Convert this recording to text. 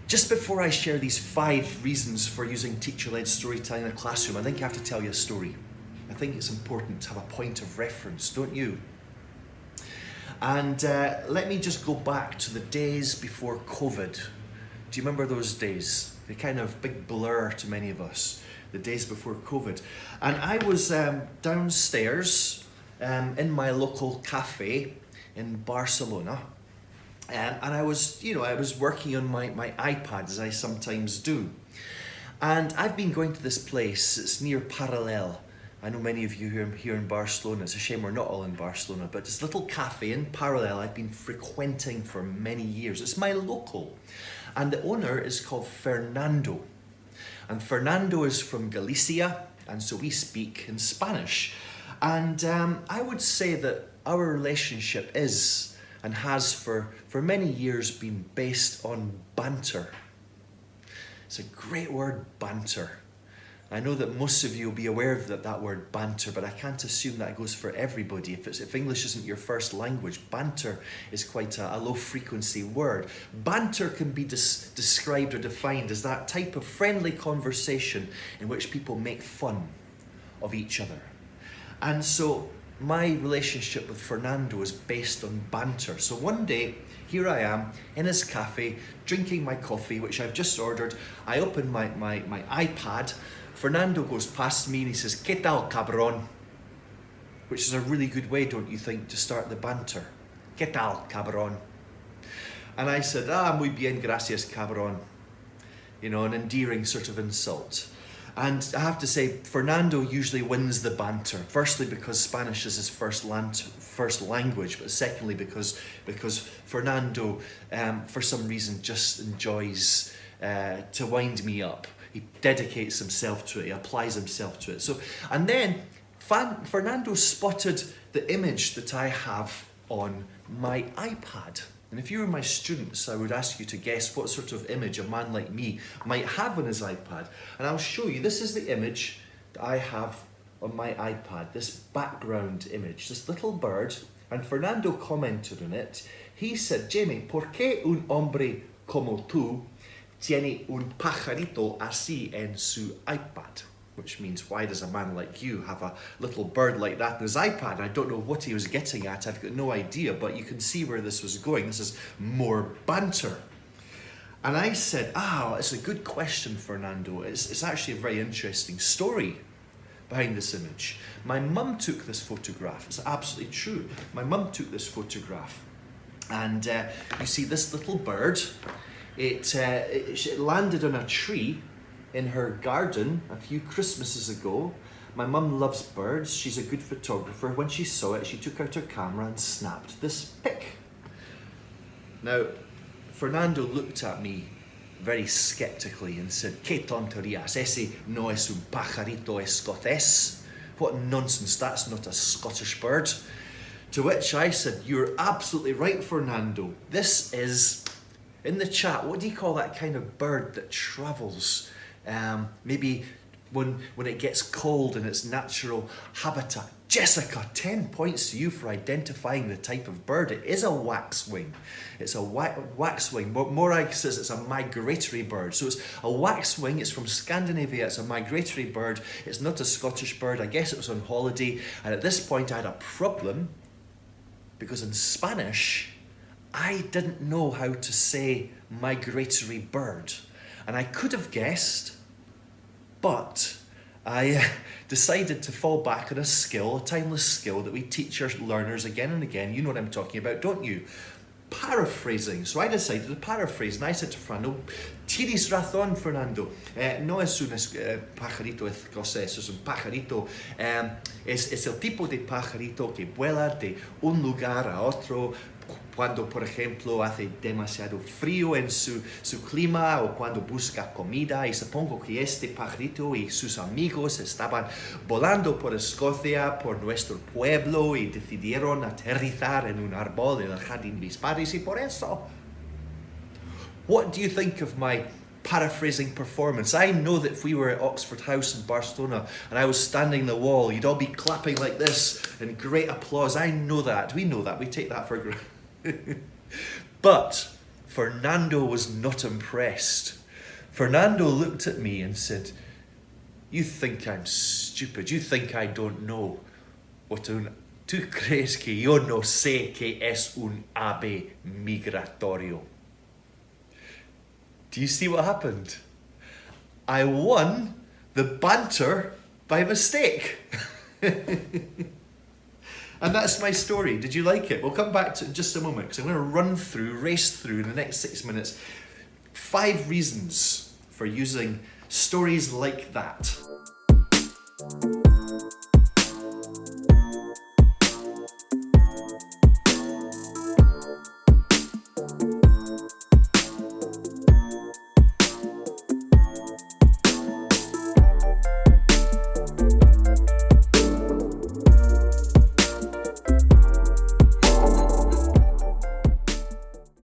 Just before I share these 5 reasons for using teacher-led storytelling in a classroom, I think I have to tell you a story. I think it's important to have a point of reference, don't you? And let me just go back to the days before COVID. Do you remember those days? The kind of big blur to many of us, the days before COVID. And I was downstairs in my local cafe in Barcelona. And I was, I was working on my iPad, as I sometimes do. And I've been going to this place. It's near Parallel. I know many of you here in Barcelona. It's a shame we're not all in Barcelona, but this little cafe in Parallel I've been frequenting for many years. It's my local. And the owner is called Fernando. And Fernando is from Galicia, and so we speak in Spanish. And I would say that our relationship is and has for many years been based on banter. It's a great word, banter. I know that most of you will be aware of that word banter, but I can't assume that goes for everybody. If English isn't your first language, banter is quite a low frequency word. Banter can be described or defined as that type of friendly conversation in which people make fun of each other. And so my relationship with Fernando is based on banter. So one day, here I am in his cafe, drinking my coffee, which I've just ordered. I open my iPad. Fernando goes past me and he says, "¿Qué tal, cabrón?" Which is a really good way, don't you think, to start the banter. "¿Qué tal, cabrón?" And I said, "Muy bien, gracias, cabrón." An endearing sort of insult. And I have to say, Fernando usually wins the banter. Firstly, because Spanish is his first language, but secondly, because Fernando, for some reason, just enjoys to wind me up. He dedicates himself to it. He applies himself to it. So, and then Fernando spotted the image that I have on my iPad. And if you were my students, I would ask you to guess what sort of image a man like me might have on his iPad. And I'll show you. This is the image that I have on my iPad, this background image, this little bird. And Fernando commented on it. He said, "Jamie, ¿por qué un hombre como tú tiene un pajarito así en su iPad?" Which means, why does a man like you have a little bird like that on his iPad? I don't know what he was getting at. I've got no idea, but you can see where this was going. This is more banter. And I said, it's a good question, Fernando. It's actually a very interesting story behind this image. My mum took this photograph. It's absolutely true. My mum took this photograph. And you see this little bird. It landed on a tree in her garden a few Christmases ago. My mum loves birds. She's a good photographer. When she saw it, she took out her camera and snapped this pic. Now, Fernando looked at me very skeptically and said, "¿Qué tonterías? Ese no es un pajarito escocés. What nonsense, that's not a Scottish bird." To which I said, "You're absolutely right, Fernando. This is," in the chat, what do you call that kind of bird that travels maybe when it gets cold in its natural habitat? Jessica, 10 points to you for identifying the type of bird. It is a waxwing. It's a waxwing. Morag says it's a migratory bird. So it's a waxwing. It's from Scandinavia. It's a migratory bird. It's not a Scottish bird. I guess it was on holiday. And at this point I had a problem because in Spanish, I didn't know how to say migratory bird. And I could have guessed, but I decided to fall back on a skill, a timeless skill that we teach our learners again and again. You know what I'm talking about, don't you? Paraphrasing. So I decided to paraphrase, and I said to Fernando, "Tienes razón, Fernando. No es un pajarito escocés, es un pajarito. Es el tipo de pajarito que vuela de un lugar a otro cuando, por ejemplo, hace demasiado frío en su clima o cuando busca comida. Y supongo que este pajarito y sus amigos estaban volando por Escocia, por nuestro pueblo, y decidieron aterrizar en un árbol en el jardín de mis padres, y por eso." What do you think of my paraphrasing performance? I know that if we were at Oxford House in Barcelona and I was standing on the wall, you'd all be clapping like this in great applause. I know that. We know that. We take that for granted. But Fernando was not impressed. Fernando looked at me and said, "You think I'm stupid. You think I don't know what tu crees que yo no sé que es un ave migratorio?" Do you see what happened? I won the banter by mistake. And that's my story. Did you like it? We'll come back to it in just a moment because I'm going to race through in the next 6 minutes 5 reasons for using stories like that.